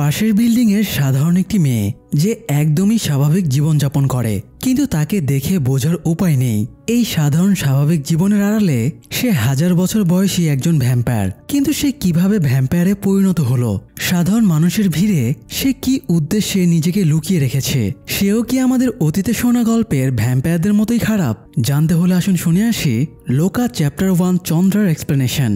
পাশের বিল্ডিং এর সাধারণ একটি মেয়ে যে একদমই স্বাভাবিক জীবনযাপন করে, কিন্তু তাকে দেখে বোঝার উপায় নেই এই সাধারণ স্বাভাবিক জীবনের আড়ালে সে 1000 বছর বয়সী একজন ভ্যাম্পায়ার। কিন্তু সে কিভাবে ভ্যাম্পায়ারে পরিণত হলো? সাধারণ মানুষের ভিড়ে সে কি উদ্দেশ্যে নিজেকে লুকিয়ে রেখেছে? সেও কি আমাদের অতীতে শোনা গল্পের ভ্যাম্পায়ারদের মতোই খারাপ? জানতে হলে আসুন শুনে আসি লোকা চ্যাপ্টার 1 চন্দ্রার এক্সপ্লেনেশন।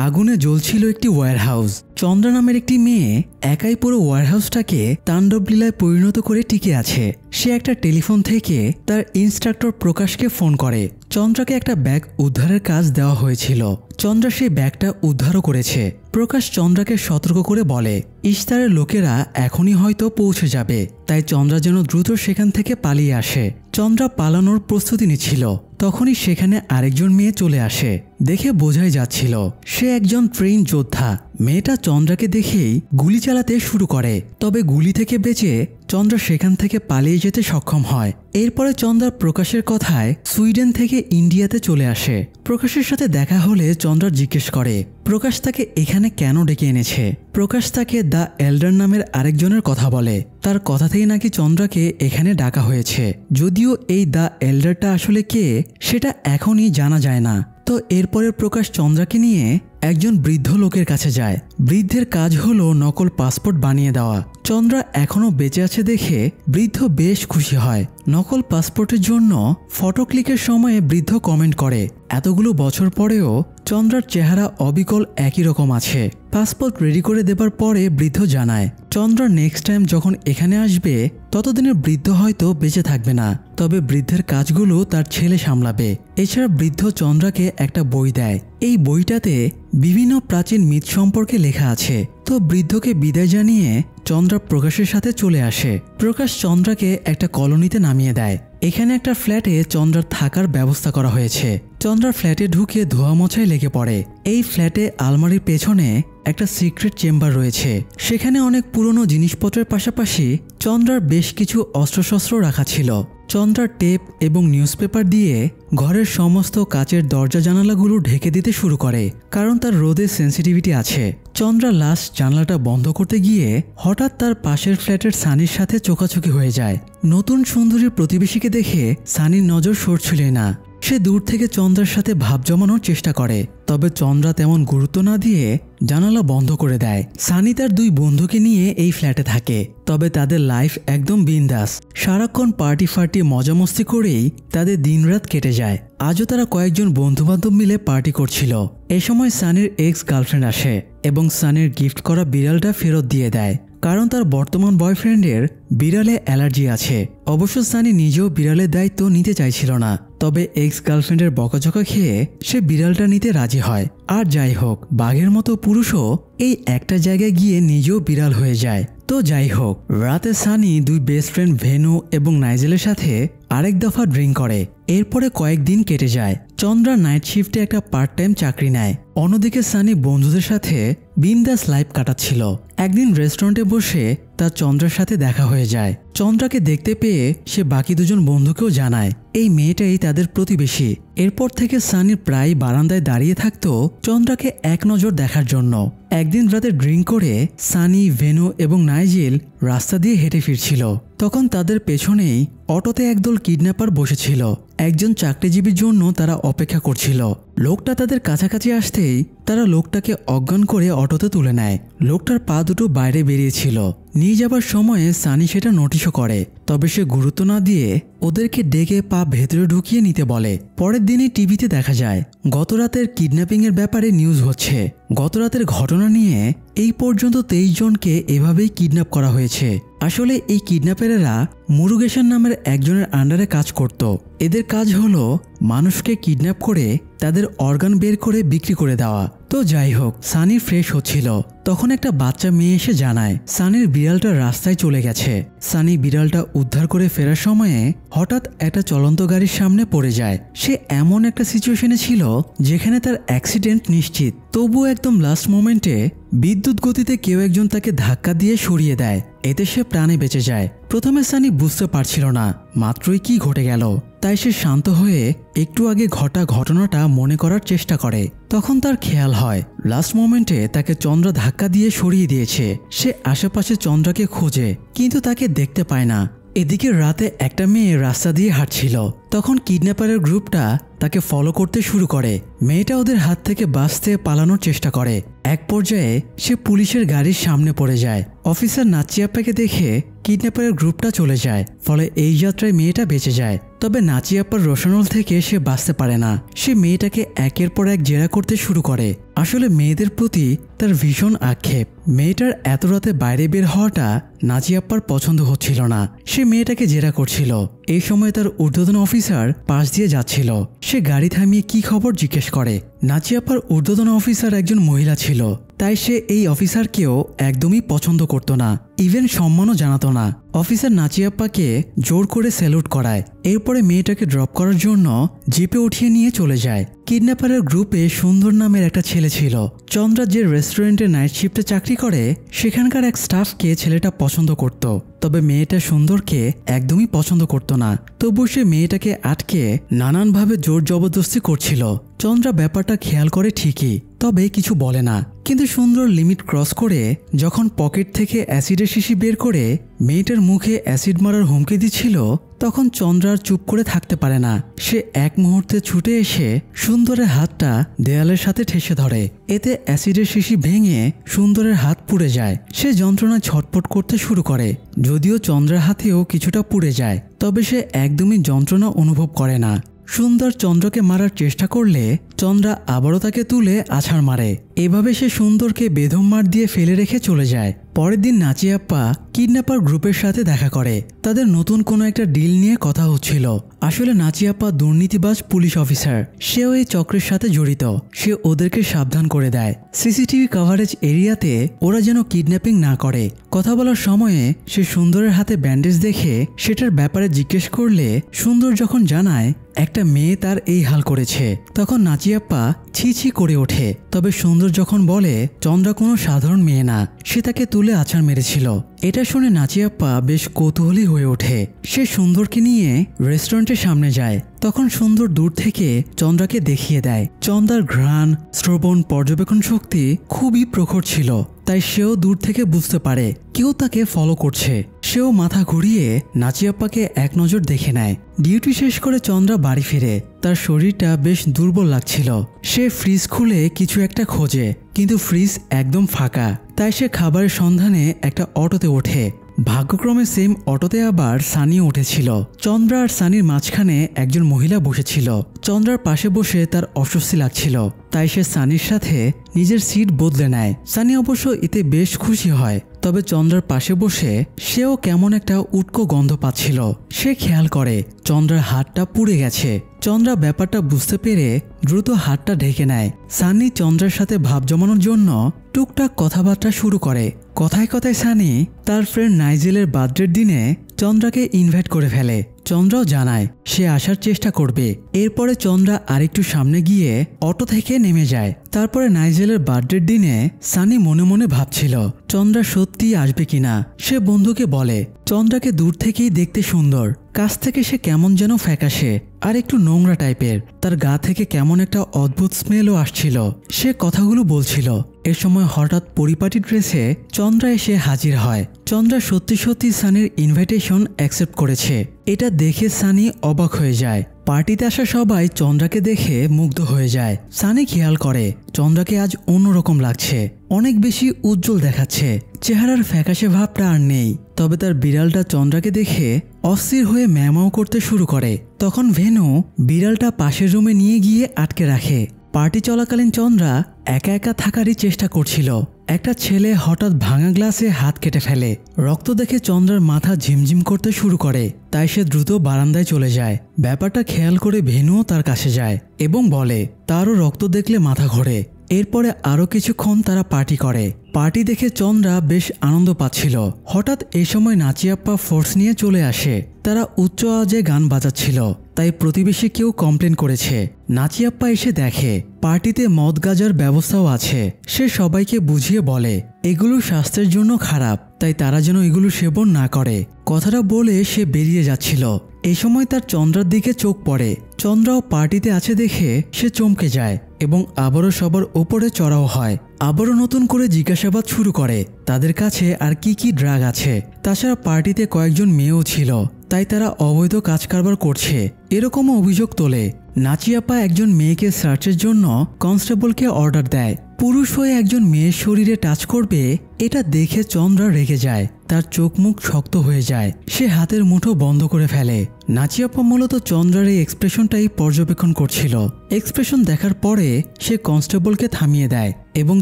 আগুনে জ্বলছিল একটি ওয়্যারহাউস। চন্দ্রা নামের একটি মেয়ে একাই পুরো ওয়্যারহাউসটাকে তাণ্ডবলীলায় পরিণত করে টিকে আছে। সে একটা টেলিফোন থেকে তার ইনস্ট্রাক্টর প্রকাশকে ফোন করে। চন্দ্রাকে একটা ব্যাগ উদ্ধারের কাজ দেওয়া হয়েছিল। চন্দ্রা সেই ব্যাগটা উদ্ধারও করেছে। প্রকাশ চন্দ্রাকে সতর্ক করে বলে ইশতারের লোকেরা এখনই হয়তো পৌঁছে যাবে, তাই চন্দ্রা যেন দ্রুত সেখান থেকে পালিয়ে আসে। চন্দ্রা পালানোর প্রস্তুতি নিচ্ছিল, তখনই সেখানে আরেকজন মেয়ে চলে আসে। দেখে বোঝাই যাচ্ছিল সে একজন ট্রেন যোদ্ধা। মেয়েটা চন্দ্রাকে দেখেই গুলি চালাতে শুরু করে, তবে গুলি থেকে বেঁচে চন্দ্রা সেখান থেকে পালিয়ে যেতে সক্ষম হয়। এরপরে চন্দ্রা প্রকাশের কথায় সুইডেন থেকে ইন্ডিয়াতে চলে আসে। প্রকাশের সাথে দেখা হলে চন্দ্রা জিজ্ঞেস করে প্রকাশ তাকে এখানে কেন ডেকে এনেছে। প্রকাশ তাকে দ্য এল্ডার নামের আরেকজনের কথা বলে। তার কথাতেই নাকি চন্দ্রাকে এখানে ডাকা হয়েছে, যদিও এই দ্য এল্ডারটা আসলে কে সেটা এখনই জানা যায় না। তো এরপরে প্রকাশ চন্দ্রাকে নিয়ে একজন বৃদ্ধ লোকের কাছে যায়। বৃদ্ধের কাজ হলো নকল পাসপোর্ট বানিয়ে দেওয়া। চন্দ্রা এখনো বেঁচে আছে দেখে বৃদ্ধ বেশ খুশি হয়। নকল পাসপোর্টের জন্য ফটো ক্লিকের সময়ে বৃদ্ধ কমেন্ট করে এতগুলো বছর পরেও চন্দ্রার চেহারা অবিকল একই রকম আছে। পাসপোর্ট রেডি করে দেবার পরে বৃদ্ধ জানায় চন্দ্রা নেক্সট টাইম যখন এখানে আসবে ততদিনে বৃদ্ধ হয়তো বেঁচে থাকবে না, তবে বৃদ্ধের কাজগুলো তার ছেলে সামলাবে। এছাড়া বৃদ্ধ চন্দ্রাকে একটা বই দেয়। এই বইটাতে বিভিন্ন প্রাচীন মিথ সম্পর্কে লেখা আছে। তো বৃদ্ধকে বিদায় জানিয়ে চন্দ্রা প্রকাশের সাথে চলে আসে। প্রকাশ চন্দ্রাকে একটা কলোনিতে নামিয়ে দেয়। এখানে একটা ফ্ল্যাটে চন্দ্রার থাকার ব্যবস্থা করা হয়েছে। চন্দ্রার ফ্ল্যাটে ঢুকে ধোয়া মোছায় লেগে পড়ে। এই ফ্ল্যাটে আলমারির পেছনে একটা সিক্রেট চেম্বার রয়েছে। সেখানে অনেক পুরনো জিনিসপত্রের পাশাপাশি চন্দ্রার বেশ কিছু অস্ত্রশস্ত্র রাখা ছিল। চন্দ্রা টেপ এবং নিউজপেপার দিয়ে ঘরের সমস্ত কাচের দরজা জানালাগুলো ঢেকে দিতে শুরু করে, কারণ তার রোদের সেন্সিটিভিটি আছে। চন্দ্রা লাস্ট জানলাটা বন্ধ করতে গিয়ে হঠাৎ তার পাশের ফ্ল্যাটের সানির সাথে চোখাচোখি হয়ে যায়। নতুন সুন্দরীর প্রতিবেশীকে দেখে সানির নজর সরছিল না। সে দূর থেকে চন্দ্রার সাথে ভাব জমানোর চেষ্টা করে, তবে চন্দ্রা তেমন গুরুত্ব না দিয়ে জানালা বন্ধ করে দেয়। সানি তার 2 বন্ধুকে নিয়ে এই ফ্ল্যাটে থাকে, তবে তাদের লাইফ একদম বিন্দাস। সারাক্ষণ পার্টি ফার্টি মজামস্তি করেই তাদের দিনরাত কেটে যায়। আজও তারা কয়েকজন বন্ধুবান্ধব মিলে পার্টি করছিল। এ সময় সানির এক্স গার্লফ্রেন্ড আসে এবং সানির গিফট করা বিড়ালটা ফেরত দিয়ে দেয়, কারণ তার বর্তমান বয়ফ্রেন্ডের বিড়ালে অ্যালার্জি আছে। অবশ্য সানি নিজেও বিড়ালের দায়িত্ব নিতে চাইছিল না, তবে এক্স গার্লফ্রেন্ডের বকাঝকা খেয়ে সে বিড়ালটা নিতে রাজি হয়। আর যাই হোক, বাঘের মতো পুরুষও এই একটা জায়গায় গিয়ে নিজেও বিড়াল হয়ে যায়। তো যাই হোক, রাতে সানি 2 বেস্ট ফ্রেন্ড ভেনু এবং নাইজেলের সাথে আরেক দফা ড্রিঙ্ক করে। এরপরে কয়েকদিন কেটে যায়। চন্দ্রা নাইট শিফটে একটা পার্ট টাইম চাকরি নেয়। অন্যদিকে সানি বন্ধুদের সাথে বিন্দাস লাইফ কাটাচ্ছিল। একদিন রেস্টুরেন্টে বসে তার চন্দ্রার সাথে দেখা হয়ে যায়। চন্দ্রাকে দেখতে পেয়ে সে বাকি 2জন বন্ধুকেও জানায় এই মেয়েটাই তাদের প্রতিবেশী। এরপর থেকে সানি প্রায় বারান্দায় দাঁড়িয়ে থাকতো চন্দ্রাকে এক নজর দেখার জন্য। একদিন রাতে ড্রিঙ্ক করে সানি, ভেনু এবং নাইজেল রাস্তা দিয়ে হেঁটে ফিরছিল। তখন তাদের পেছনেই অটোতে একদল কিডন্যাপার বসেছিল। একজন চাকরিজীবীর জন্য তারা অপেক্ষা করছিল। লোকটা তাদের কাছাকাছি আসতেই তারা লোকটাকে অজ্ঞান করে অটোতে তুলে নেয়। লোকটার পা দুটো বাইরে বেরিয়েছিল। নিয়ে যাবার সময়ে সানি সেটা নোটিশও করে, তবে সে গুরুত্ব না দিয়ে ওদেরকে ডেকে পা ভেতরে ঢুকিয়ে নিতে বলে। পরের দিনই টিভিতে দেখা যায় গত রাতের কিডন্যাপিং এর ব্যাপারে নিউজ হচ্ছে। গত রাতের ঘটনা নিয়ে এই পর্যন্ত 23 জনকে এভাবেই কিডন্যাপ করা হয়েছে। আসলে এই কিডন্যাপারেরা মুরুগেশন নামের একজনের আন্ডারে কাজ করত। এদের কাজ হলো মানুষকে কিডন্যাপ করে তাদের অর্গান বের করে বিক্রি করে দেওয়া। তো যাই হোক, সানি ফ্রেশ হচ্ছিল, তখন একটা বাচ্চা মেয়ে এসে জানায় সানির বিড়ালটা রাস্তায় চলে গেছে। সানি বিড়ালটা উদ্ধার করে ফেরার সময়ে হঠাৎ একটা চলন্ত গাড়ির সামনে পড়ে যায়। সে এমন একটা সিচুয়েশনে ছিল যেখানে তার অ্যাক্সিডেন্ট নিশ্চিত, তবুও একদম লাস্ট মোমেন্টে বিদ্যুৎ গতিতে কেউ একজন তাকে ধাক্কা দিয়ে সরিয়ে দেয়। এতে সে প্রাণে বেঁচে যায়। প্রথমে সানি বুঝতে পারছিল না মাত্রই কি ঘটে গেল। তাই সে শান্ত হয়ে একটু আগে ঘটা ঘটনাটা মনে করার চেষ্টা করে। তখন তার খেয়াল হয় লাস্ট মোমেন্টে তাকে চন্দ্রা ধাক্কা দিয়ে সরিয়ে দিয়েছে। সে আশেপাশে চন্দ্রাকে খোঁজে কিন্তু তাকে দেখতে পায় না। এদিকে রাতে একটা মেয়ে রাস্তা দিয়ে হাঁটছিল, তখন কিডন্যাপারের গ্রুপটা তাকে ফলো করতে শুরু করে। মেয়েটা ওদের হাত থেকে বাঁচতে পালানোর চেষ্টা করে। এক পর্যায়ে সে পুলিশের গাড়ির সামনে পড়ে যায়। অফিসার নাচিয়াপ্পাকে দেখে কিডন্যাপারের গ্রুপটা চলে যায়, ফলে এই যাত্রায় মেয়েটা বেঁচে যায়। তবে নাচিয়াপ্পার রোশানল থেকে সে বাঁচতে পারে না। সে মেয়েটাকে একের পর এক জেরা করতে শুরু করে। আসলে মেয়েদের প্রতি তার ভীষণ আক্ষেপ। মেয়েটার এত রাতে বাইরে বের হওয়াটা নাচিয়াপ্পার পছন্দ হচ্ছিল না। সে মেয়েটাকে জেরা করছিল। এই সময় তার ঊর্ধ্বতন অফিসার পাশ দিয়ে যাচ্ছিল। সে গাড়ি থামিয়ে কি খবর জিজ্ঞেস করে। নাচিয়াপ্পার ঊর্ধ্বতন অফিসার একজন মহিলা ছিল, তাই সে এই অফিসারকেও একদমই পছন্দ করত না, ইভেন সম্মানও জানাতো না। অফিসার নাচিয়াপ্পাকে জোর করে স্যালুট করায়। এরপরে মেয়েটাকে ড্রপ করার জন্য জিপে উঠিয়ে নিয়ে চলে যায়। কিডন্যাপারের গ্রুপে সুন্দর নামের একটা ছেলে ছিল। চন্দ্রা যে রেস্টুরেন্টে নাইট শিফটে চাকরি করে সেখানকার এক স্টাফকে ছেলেটা পছন্দ করত, তবে মেয়েটা সুন্দরকে একদমই পছন্দ করত না। তবু সে মেয়েটাকে আটকে নানানভাবে জোর জবরদস্তি করছিল। চন্দ্রা ব্যাপারটা খেয়াল করে ঠিকই, তবে কিছু বলে না। কিন্তু সুন্দর লিমিট ক্রস করে যখন পকেট থেকে অ্যাসিডের শিশি বের করে মেয়েটার মুখে অ্যাসিড মারার হুমকি দিচ্ছিল, তখন চন্দ্রার চুপ করে থাকতে পারে না। সে এক মুহূর্তে ছুটে এসে সুন্দরের হাতটা দেয়ালের সাথে ঠেসে ধরে। এতে অ্যাসিডের শিশি ভেঙে সুন্দরের হাত পুড়ে যায়। সে যন্ত্রণায় ছটফট করতে শুরু করে। যদিও চন্দ্রার হাতেও কিছুটা পুড়ে যায়, তবে সে একদমই যন্ত্রণা অনুভব করে না। সুন্দর চন্দ্রকে মারার চেষ্টা করলে চন্দ্রা আবারও তাকে তুলে আছাড় মারে। এভাবে সে সুন্দরকে বেদম মার দিয়ে ফেলে রেখে চলে যায়। পরের দিন নাচিয়াপ্পা কিডন্যাপার গ্রুপের সাথে দেখা করে। তাদের নতুন কোনো একটা ডিল নিয়ে কথা হচ্ছিল। আসলে নাচিয়াপ্পা দুর্নীতিবাজ পুলিশ অফিসার, সেও এই চক্রের সাথে জড়িত। সে ওদেরকে সাবধান করে দেয় সিসিটিভি কভারেজ এরিয়াতে ওরা যেন কিডন্যাপিং না করে। কথা বলার সময়ে সে সুন্দরের হাতে ব্যান্ডেজ দেখে সেটার ব্যাপারে জিজ্ঞেস করলে সুন্দর যখন জানায় একটা মেয়ে তার এই হাল করেছে, তখন নাচিয়াপ্পা ছি ছি করে ওঠে। তবে সুন্দর যখন বলে চন্দ্রা কোনো সাধারণ মেয়ে না, সে তাকে তুলে আছাড় মেরেছিল। এটা শুনে নাচিয়াপ্পা বেশ কৌতূহলী হয়ে ওঠে। সে সুন্দরকে নিয়ে রেস্টুরেন্টের সামনে যায়। তখন সুন্দর দূর থেকে চন্দ্রাকে দেখিয়ে দেয়। চন্দ্রার ঘ্রাণ, শ্রবণ, পর্যবেক্ষণ শক্তি খুবই প্রখর ছিল, তাই সেও দূর থেকে বুঝতে পারে কেউ তাকে ফলো করছে। সেও মাথা ঘুরিয়ে নাচিয়াপ্পাকে এক নজর দেখে নেয়। ডিউটি শেষ করে চন্দ্রা বাড়ি ফিরে। তার শরীরটা বেশ দুর্বল লাগছিল। সে ফ্রিজ খুলে কিছু একটা খোঁজে, কিন্তু ফ্রিজ একদম ফাঁকা। তাই সে খাবারের সন্ধানে একটা অটোতে ওঠে। ভাগ্যক্রমে সেম অটোতে আবার সানিও উঠেছিল। চন্দ্রা আর সানির মাঝখানে একজন মহিলা বসেছিল। চন্দ্রার পাশে বসে তার অস্বস্তি লাগছিল, তাই সে সানির সাথে নিজের সিট বদলে নেয়। সানি অবশ্য এতে বেশ খুশি হয়। তবে চন্দ্রার পাশে বসে সেও কেমন একটা উটকো গন্ধ পাচ্ছিল। সে খেয়াল করে চন্দ্রার হাতটা পুড়ে গেছে। চন্দ্রা ব্যাপারটা বুঝতে পেরে দ্রুত হাতটা ঢেকে নেয়। সানি চন্দ্রার সাথে ভাব জমানোর জন্য টুকটাক কথাবার্তা শুরু করে। কথায় কথায় সানি তার ফ্রেন্ড নাইজেলের বার্থডের দিনে চন্দ্রাকে ইনভাইট করে ফেলে। চন্দ্রাও জানায় সে আসার চেষ্টা করবে। এরপরে চন্দ্রা আরেকটু সামনে গিয়ে অটো থেকে নেমে যায়। তারপরে নাইজেলের বার্থডের দিনে সানি মনে মনে ভাবছিল চন্দ্রা সত্যি আসবে কিনা। সে বন্ধুকে বলে চন্দ্রাকে দূর থেকেই দেখতে সুন্দর, কাছ থেকে সে কেমন যেন ফ্যাকাশে আর একটু নোংরা টাইপের। তার গা থেকে কেমন একটা অদ্ভুত স্মেলও আসছিল। সে কথাগুলো বলছিল। এ সময় হঠাৎ পরিপাটি ড্রেসে চন্দ্রা এসে হাজির হয়। চন্দ্রা সত্যি সত্যি সানির ইনভাইটেশন অ্যাকসেপ্ট করেছে। এটা দেখে সানি অবাক হয়ে যায়। পার্টিতে আসা সবাই চন্দ্রাকে দেখে মুগ্ধ হয়ে যায়। সানি খেয়াল করে চন্দ্রাকে আজ অন্যরকম লাগছে, অনেক বেশি উজ্জ্বল দেখাচ্ছে। চেহারার ফ্যাকাশে ভাবটা আর নেই। তবে তার বিড়ালটা চন্দ্রাকে দেখে অস্থির হয়ে ম্যামাও করতে শুরু করে। তখন ভেনু বিড়ালটা পাশের রুমে নিয়ে গিয়ে আটকে রাখে। পার্টি চলাকালীন চন্দ্রা একা একা থাকারই চেষ্টা করছিল। একটা ছেলে হঠাৎ ভাঙা গ্লাসে হাত কেটে ফেলে। রক্ত দেখে চন্দ্রার মাথা ঝিমঝিম করতে শুরু করে। তাই সে দ্রুত বারান্দায় চলে যায়। ব্যাপারটা খেয়াল করে ভেনুও তার কাছে যায় এবং বলে তারও রক্ত দেখলে মাথা ঘোরে। এরপরে আরো কিছুক্ষণ তারা পার্টি করে। পার্টি দেখে চন্দ্রা বেশ আনন্দ পাচ্ছিল। হঠাৎ এই সময় নাচিয়াপ্পা ফোর্স নিয়ে চলে আসে। তারা উচ্চ আওয়াজে গান বাজাচ্ছিল, তাই প্রতিবেশী কেউ কমপ্লেন করেছে। নাচিয়াপ্পা এসে দেখে পার্টিতে মদ গাঁজার ব্যবস্থাও আছে। সে সবাইকে বুঝিয়ে বলে এগুলো স্বাস্থ্যের জন্য খারাপ, তাই তারা যেন এগুলো সেবন না করে। কথাটা বলে সে বেরিয়ে যাচ্ছিল, এই সময় তার চন্দ্রার দিকে চোখ পড়ে। চন্দ্রাও পার্টিতে আছে দেখে সে চমকে যায় এবং আবারও সবার ওপরে চড়াও হয়। আবারও নতুন করে জিজ্ঞাসাবাদ শুরু করে তাদের কাছে আর কি কি ড্রাগ আছে। তাছাড়া পার্টিতে কয়েকজন মেয়েও ছিল, তাই তারা অবৈধ কাজ কারবার করছে এরকমও অভিযোগ তোলে। নাচিয়াপা একজন মেয়েকে সার্চের জন্য কনস্টেবলকে অর্ডার দেয়। পুরুষ হয়ে একজন মেয়ের শরীরে টাচ করবে এটা দেখে চন্দ্রা রেগে যায়, তার চোখ মুখ শক্ত হয়ে যায়, সে হাতের মুঠো বন্ধ করে ফেলে। নাচিয়াপা মূলত চন্দ্রার এই এক্সপ্রেশনটাই পর্যবেক্ষণ করছিল। এক্সপ্রেশন দেখার পরে সে কনস্টেবলকে থামিয়ে দেয় এবং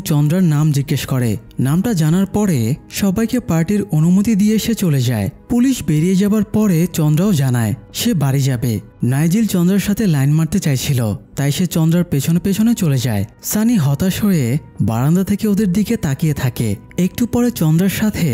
চন্দ্রার নাম জিজ্ঞেস করে। নামটা জানার পরে সবাইকে পার্টির অনুমতি দিয়ে সে চলে যায়। পুলিশ বেরিয়ে যাবার পরে চন্দ্রাও জানায় সে বাড়ি যাবে। নাইজেল চন্দ্রার সাথে লাইন মারতে চাইছিল, তাই সে চন্দ্রার পেছনে পেছনে চলে যায়। সানি হতাশ হয়ে বারান্দা থেকে ওদের দিকে তাকিয়ে থাকে। একটু পরে চন্দ্রার সাথে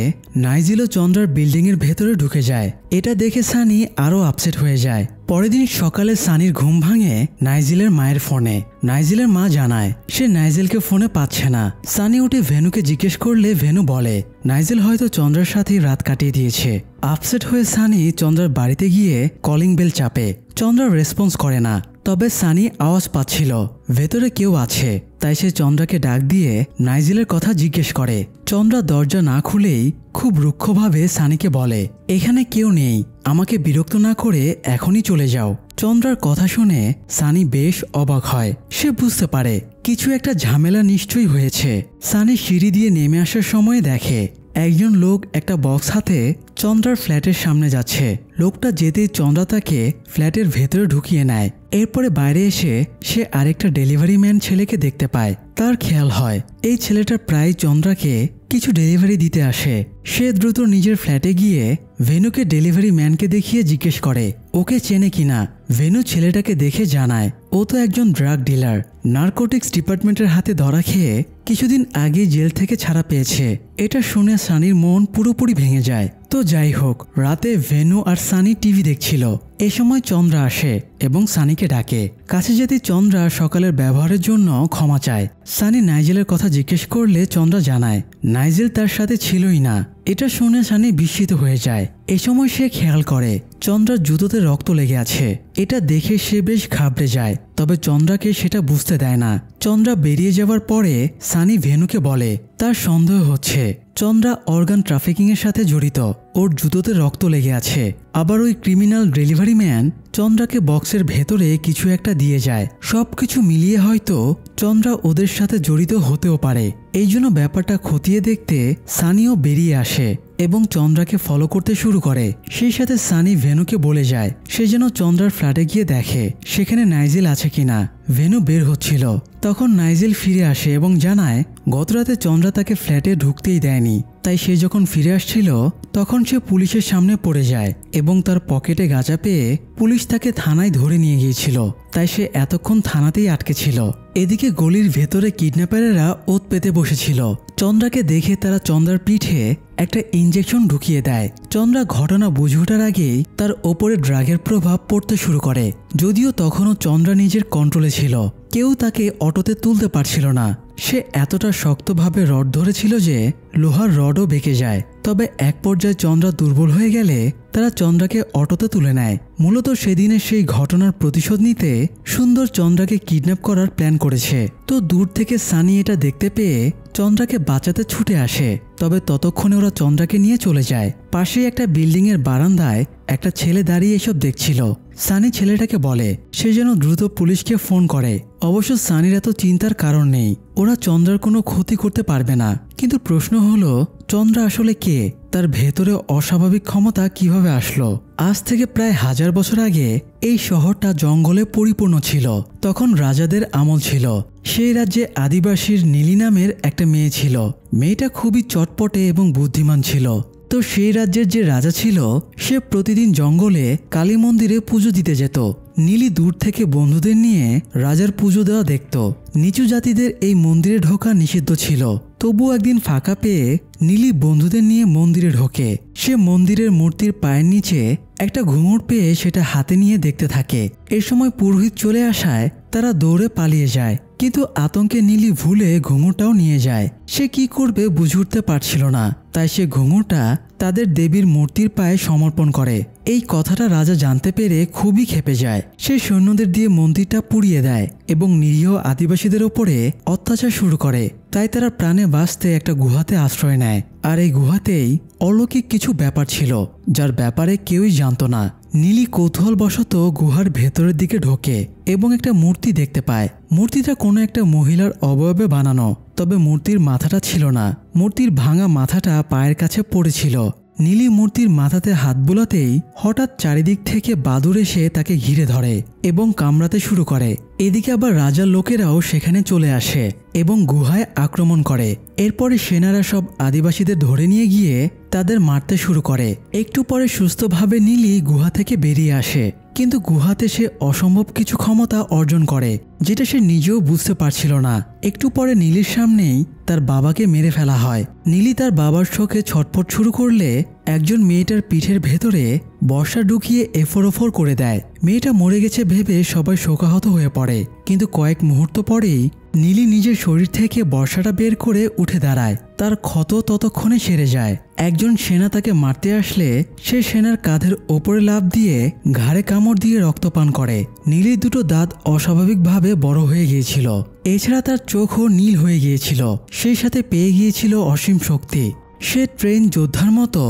নাইজেলও চন্দ্রার বিল্ডিংয়ের ভেতরে ঢুকে যায়। এটা দেখে সানি আরও আপসেট হয়ে যায়। পরের দিন সকালে সানির ঘুম ভাঙে নাইজেলের মায়ের ফোনে। নাইজেলের মা জানায় সে নাইজেলকে ফোনে পাচ্ছে না। সানি উঠে ভেনুকে জিজ্ঞেস করলে ভেনু বলে নাইজেল হয়তো চন্দ্রার সাথেই রাত কাটিয়ে দিয়েছে। আপসেট হয়ে সানি চন্দ্রার বাড়িতে গিয়ে কলিং বেল চাপে। চন্দ্রা রেসপন্স করে না, তবে সানি আওয়াজ পাচ্ছিল ভেতরে কেউ আছে, তাই সে চন্দ্রাকে ডাক দিয়ে নাইজেলের কথা জিজ্ঞেস করে। চন্দ্রা দরজা না খুলেই খুব রুক্ষভাবে সানিকে বলে এখানে কেউ নেই, আমাকে বিরক্ত না করে এখনই চলে যাও। চন্দ্রার কথা শুনে সানি বেশ অবাক হয়। সে বুঝতে পারে কিছু একটা ঝামেলা নিশ্চয়ই হয়েছে। সানি সিঁড়ি দিয়ে নেমে আসার সময় দেখে একজন লোক একটা বক্স হাতে চন্দ্রার ফ্ল্যাটের সামনে যাচ্ছে। লোকটা যেতেই চন্দ্রা তাকে ফ্ল্যাটের ভেতরে ঢুকিয়ে নেয়। এরপরে বাইরে এসে সে আরেকটা ডেলিভারি ম্যান ছেলেকে দেখতে পায়। তার খেয়াল হয় এই ছেলেটা প্রায় চন্দ্রাকে কিছু ডেলিভারি দিতে আসে। সে দ্রুত নিজের ফ্ল্যাটে গিয়ে ভেনুকে ডেলিভারি ম্যানকে দেখিয়ে জিজ্ঞেস করে ওকে চেনে কিনা। ভেনু ছেলেটাকে দেখে জানায় ও তো একজন ড্রাগ ডিলার, নার্কোটিক্স ডিপার্টমেন্টের হাতে ধরা খেয়ে কিছুদিন আগে জেল থেকে ছাড়া পেয়েছে। এটা শুনে সানির মন পুরোপুরি ভেঙে যায়। তো যাই হোক, রাতে ভেনু আর সানি টিভি দেখছিল। এ সময় চন্দ্রা আসে এবং সানিকে ডাকে। কাছে যেতে চন্দ্রা সকালের ব্যবহারের জন্য ক্ষমা চায়। সানি নাইজেলের কথা জিজ্ঞেস করলে চন্দ্রা জানায় নাইজেল তার সাথে ছিলই না। এটা শুনে সানি বিস্মিত হয়ে যায়। এ সময় সে খেয়াল করে চন্দ্রার জুতোতে রক্ত লেগে আছে। এটা দেখে সে বেশ ঘাবড়ে যায়, তবে চন্দ্রাকে সেটা বুঝতে দেয় না। চন্দ্রা বেরিয়ে যাওয়ার পরে সানি ভেনুকে বলে তার সন্দেহ হচ্ছে চন্দ্রা অর্গান ট্রাফিকিং এর সাথে জড়িত, ওর জুতোতে রক্ত লেগে আছে। আবার ওই ক্রিমিনাল ডেলিভারি ম্যান চন্দ্রাকে বক্সের ভেতরে কিছু একটা দিয়ে যায়। সবকিছু মিলিয়ে হয়তো চন্দ্রা ওদের সাথে জড়িত হতেও পারে। এই জন্য ব্যাপারটা খতিয়ে দেখতে সানিও বেরিয়ে আসে এবং চন্দ্রাকে ফলো করতে শুরু করে। সেই সাথে সানি ভেনুকে বলে যায় সে যেন চন্দ্রার ফ্ল্যাটে গিয়ে দেখে সেখানে নাইজেল আছে কিনা। ভেনু বের হচ্ছিল, তখন নাইজেল ফিরে আসে এবং জানায় গতরাতে চন্দ্রা তাকে ফ্ল্যাটে ঢুকতেই দেয়নি, তাই সে যখন ফিরে আসছিল তখন সে পুলিশের সামনে পড়ে যায় এবং তার পকেটে গাঁজা পেয়ে পুলিশ তাকে থানায় ধরে নিয়ে গিয়েছিল, তাই সে এতক্ষণ থানাতেই আটকে ছিল। এদিকে গলির ভেতরে কিডন্যাপারেরা ওত পেতে বসেছিল। চন্দ্রাকে দেখে তারা চন্দ্রার পিঠে একটা ইঞ্জেকশন ঢুকিয়ে দেয়। চন্দ্রা ঘটনা বুঝে ওঠার আগেই তার ওপরে ড্রাগের প্রভাব পড়তে শুরু করে। যদিও তখনও চন্দ্রা নিজের কন্ট্রোলে ছিল, কেউ তাকে অটোতে তুলতে পারছিল না। সে এতটা শক্তভাবে রড ধরেছিল যে লোহার রডও বেঁকে যায়। তবে এক পর্যায়ে চন্দ্রা দুর্বল হয়ে গেলে তারা চন্দ্রাকে অটোতে তুলে নেয়। মূলত সেদিনের সেই ঘটনার প্রতিশোধ নিতে সুন্দর চন্দ্রাকে কিডন্যাপ করার প্ল্যান করেছে। তো দূর থেকে সানি এটা দেখতে পেয়ে চন্দ্রাকে বাঁচাতে ছুটে আসে, তবে ততক্ষণে ওরা চন্দ্রাকে নিয়ে চলে যায়। পাশে একটা বিল্ডিংয়ের বারান্দায় একটা ছেলে দাঁড়িয়ে এসব দেখছিল। সানি ছেলেটাকে বলে সে যেন দ্রুত পুলিশকে ফোন করে। অবশ্য সানির এত চিন্তার কারণ নেই, ওরা চন্দ্রার কোনো ক্ষতি করতে পারবে না। কিন্তু প্রশ্ন হলো চন্দ্রা আসলে কে, তার ভেতরে অস্বাভাবিক ক্ষমতা কিভাবে আসলো? আজ থেকে প্রায় 1000 বছর আগে এই শহরটা জঙ্গলে পরিপূর্ণ ছিল। তখন রাজাদের আমল ছিল। সেই রাজ্যে আদিবাসীর নীলি নামের একটা মেয়ে ছিল। মেয়েটা খুবই চটপটে এবং বুদ্ধিমান ছিল। তো সেই রাজ্যের যে রাজা ছিল সে প্রতিদিন জঙ্গলে কালী মন্দিরে পুজো দিতে যেত। নীলি দূর থেকে বন্ধুদের নিয়ে রাজার পুজো দেওয়া দেখত। নিচু জাতিদের এই মন্দিরে ঢোকা নিষিদ্ধ ছিল। তবু একদিন ফাঁকা পেয়ে নীলি বন্ধুদের নিয়ে মন্দিরে ঢোকে। সে মন্দিরের মূর্তির পায়ের নিচে একটা ঘুঙুর পেয়ে সেটা হাতে নিয়ে দেখতে থাকে। এ সময় পুরোহিত চলে আসায় তারা দৌড়ে পালিয়ে যায়। কিন্তু আতঙ্কে নীলি ভুলে ঘুঙুরটাও নিয়ে যায়। সে কি করবে বুঝে উঠতে পারছিল না, তাই সে ঘুঙুরটা তাদের দেবীর মূর্তির পায়ে সমর্পণ করে। এই কথাটা রাজা জানতে পেরে খুবই ক্ষেপে যায়। সে সৈন্যদের দিয়ে মন্দিরটা পুড়িয়ে দেয় এবং নিরীহ আদিবাসীদের ওপরে অত্যাচার শুরু করে। তাই তারা প্রাণে বাঁচতে একটা গুহাতে আশ্রয় নেয়। আর এই গুহাতেই অলৌকিক কিছু ব্যাপার ছিল, যার ব্যাপারে কেউই জানতো না। নীলি কৌতূহলবশত গুহার ভেতরের দিকে ঢোকে এবং একটা মূর্তি দেখতে পায়। মূর্তিটা কোনো একটা মহিলার অবয়বে বানানো, তবে মূর্তির মাথাটা ছিল না। মূর্তির ভাঙা মাথাটা পায়ের কাছে পড়েছিল। নীলি মূর্তির মাথাতে হাত বুলাতেই হঠাৎ চারিদিক থেকে বাদুড় এসে তাকে ঘিরে ধরে এবং কামড়াতে শুরু করে। এদিকে আবার রাজার লোকেরাও সেখানে চলে আসে এবং গুহায় আক্রমণ করে। এরপরে সেনারা সব আদিবাসীদের ধরে নিয়ে গিয়ে তাদের মারতে শুরু করে। একটু পরে সুস্থভাবে নীলি গুহা থেকে বেরিয়ে আসে, কিন্তু গুহাতে সে অসম্ভব কিছু ক্ষমতা অর্জন করে, যেটা সে নিজেও বুঝতে পারছিল না। একটু পরে নীলির সামনেই তার বাবাকে মেরে ফেলা হয়। নীলি তার বাবার শোকে ছটফট শুরু করলে একজন মেয়েটার পিঠের ভেতরে বর্ষা ঢুকিয়ে এফোর ওফোর করে দেয়। মেয়েটা মরে গেছে ভেবে সবাই শোকাহত হয়ে পড়ে, কিন্তু কয়েক মুহূর্ত পরেই নীলি নিজের শরীর থেকে বর্ষাটা বের করে উঠে দাঁড়ায়। তার ক্ষত ততক্ষণে সেরে যায়। একজন সেনা তাকে মারতে আসলে সে সেনার কাঁধের ওপরে লাফ দিয়ে ঘাড়ে কামড় দিয়ে রক্তপান করে। নীলির দুটো দাঁত অস্বাভাবিকভাবে বড় হয়ে গিয়েছিল। এছাড়া তার চোখও নীল হয়ে গিয়েছিল। সেই সাথে পেয়ে গিয়েছিল অসীম শক্তি। সে ট্রেন যোদ্ধার মতো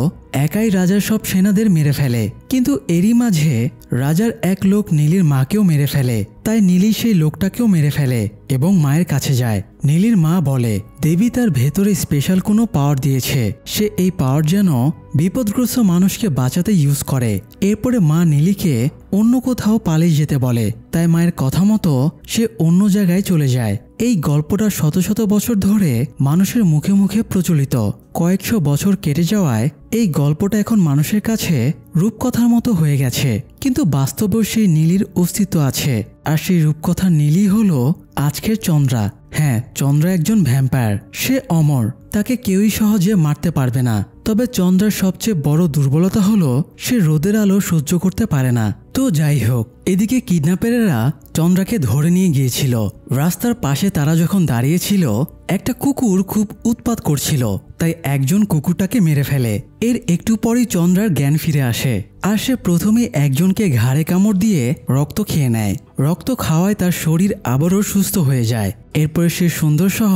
একাই রাজার সব সেনাদের মেরে ফেলে, কিন্তু এরই মাঝে রাজার এক লোক নীলির মাকেও মেরে ফেলে। তাই নীলি সেই লোকটাকেও মেরে ফেলে এবং মায়ের কাছে যায়। নীলির মা বলে দেবী তার ভেতরে স্পেশাল কোনো পাওয়ার দিয়েছে, সে এই পাওয়ার যেন বিপদগ্রস্ত মানুষকে বাঁচাতে ইউজ করে। এরপরে মা নীলিকে অন্য কোথাও পালিয়ে যেতে বলে, তাই মায়ের কথা মতো সে অন্য জায়গায় চলে যায়। এই গল্পটা শত শত বছর ধরে মানুষের মুখে মুখে প্রচলিত। কয়েকশো বছর কেটে যাওয়ায় এই গল্পটা এখন মানুষের কাছে রূপকথার মতো হয়ে গেছে, কিন্তু বাস্তবেও সেই নীলির অস্তিত্ব আছে। আর সেই রূপকথার নীলি হলো আজকের চন্দ্রা। হ্যাঁ, চন্দ্রা একজন ভ্যাম্পায়ার। সে অমর, তাকে কেউই সহজে মারতে পারবে না। তবে চন্দ্রার সবচেয়ে বড় দুর্বলতা হলো সে রোদের আলো সহ্য করতে পারে না। তো যাই হোক, এদিকে কিডন্যাপারেরা চন্দ্রাকে ধরে নিয়ে গিয়েছিল। রাস্তার পাশে তারা যখন দাঁড়িয়েছিল, একটা কুকুর খুব উৎপাত করছিল, তাই একজন কুকুরটাকে মেরে ফেলে। এর একটু পরেই চন্দ্রার জ্ঞান ফিরে আসে, আর সে প্রথমে একজনকে ঘাড়ে কামড় দিয়ে রক্ত খেয়ে নেয়। রক্ত খাওয়ায় তার শরীর আবারও সুস্থ হয়ে যায়। এরপরে সে সুন্দর সহ